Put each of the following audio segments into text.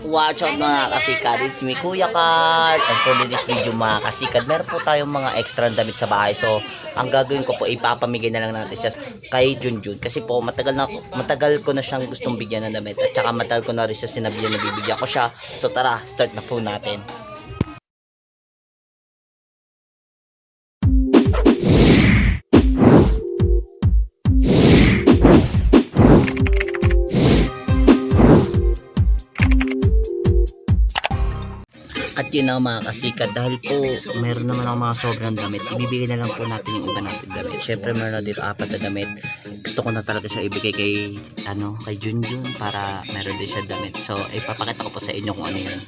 Watch out mga kasikad, it's me Kuya Carl. And for this video mga kasikad, meron po tayong mga extra damit sa bahay. So ang gagawin ko po, ipapamigay na lang natin siya kay Junjun. Kasi po matagal ko na siyang gustong bigyan ng damit. At saka matagal ko na rin siya sinabihan na bibigyan ko siya. So tara, start na po natin. At yun na mga kasikat, dahil po meron naman ako mga sobrang damit, ibibigay na lang po natin yung iba natin damit. Syempre meron na dito 4 na damit. Gusto ko na talaga siya ibigay kay Junjun para meron din siya damit. So ipapakita ko po sa inyo kung ano yun.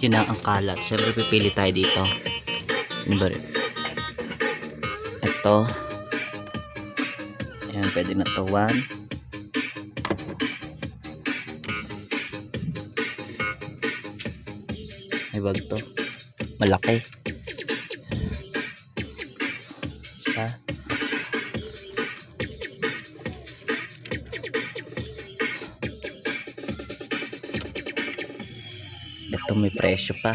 Yun na ang kalat. Syempre pipili tayo dito. Ito. Ayan, pwede na to 1. May bag to. Malaki. Isa. Ito may presyo pa.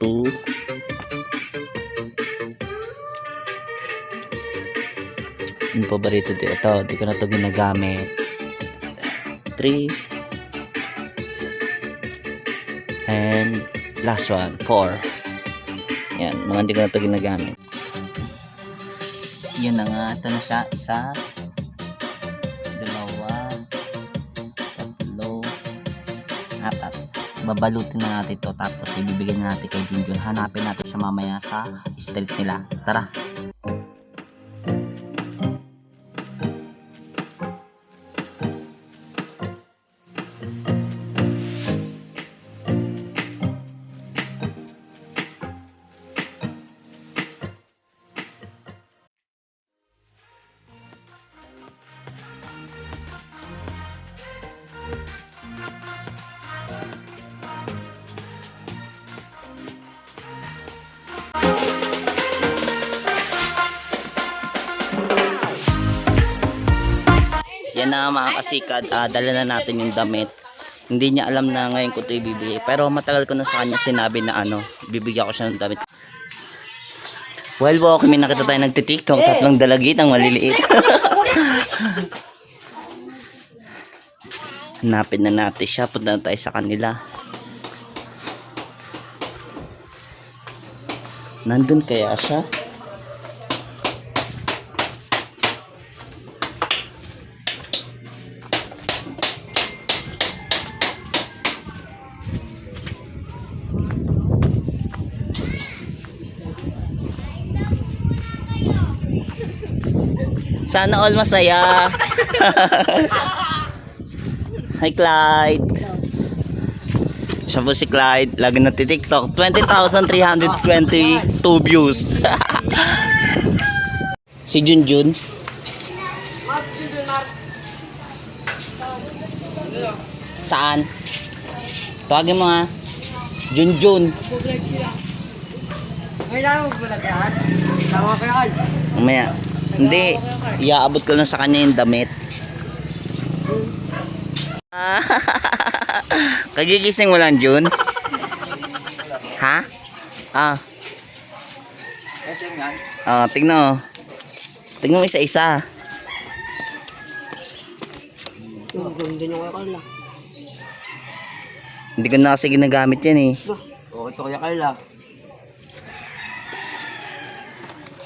Two. Yung paborito dito. Ito, di ko na ito ginagamit. 3 and last one 4. Yan, mga hindi ko na ito ginagamit. Yun na nga, ito na siya. 1 2 3 4. Babalutin na natin ito, tapos ibibigay na natin kay Junjun. Hanapin natin siya mamaya sa street nila. Tara. Yan na mga kasikat, dala na natin yung damit. Hindi niya alam na ngayon ko ito ibibigay, pero matagal ko na sa kanya sinabi na bibigyan ko siya ng damit. Well, may nakita tayo nagtitiktok, 3 dalagitang maliliit. Hanapin na natin siya, punta na tayo sa kanila. Nandun kaya siya? Sana all masaya. Hi Clyde. Siya po si Clyde. Lagi na TikTok. 20,322 views. Si Junjun. Saan? Tawagin mo nga. Junjun. Mamaya. Hindi, iaabot ko lang sa kanya yung damit. Kagigising mo lang, Jun? Ha? Tignan mo. Tignan mo isa-isa. Hindi ko na kasi ginagamit yan eh. Ito kaya Carla.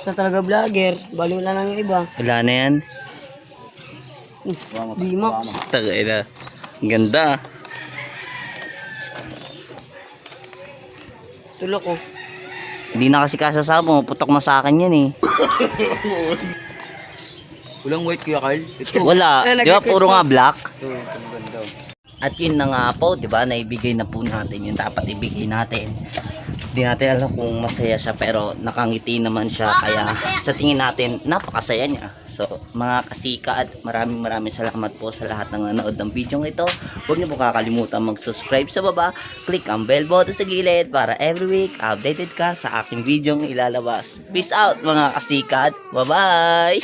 Na talaga vlogger, baliw na lang yung iba. Wala na yan. B-Max. Tagay na. Ang ganda. Tulok ko. Hindi na kasi kasasama. Putok na sa akin yan eh. Walang white Kuya Carl. Wala. Di ba puro nga black? Ito, ang ganda. At yun na nga po, di ba? Naibigay na po natin yung dapat ibigay natin. Hindi natin alam kung masaya siya, pero nakangiti naman siya, kaya sa tingin natin napakasaya niya. So mga kasika, at maraming salamat po sa lahat ng nanood ng video ito. Huwag niyo po kakalimutan mag-subscribe sa baba, click ang bell button sa gilid para every week updated ka sa aking video ilalabas. Peace out mga kasika, bye bye.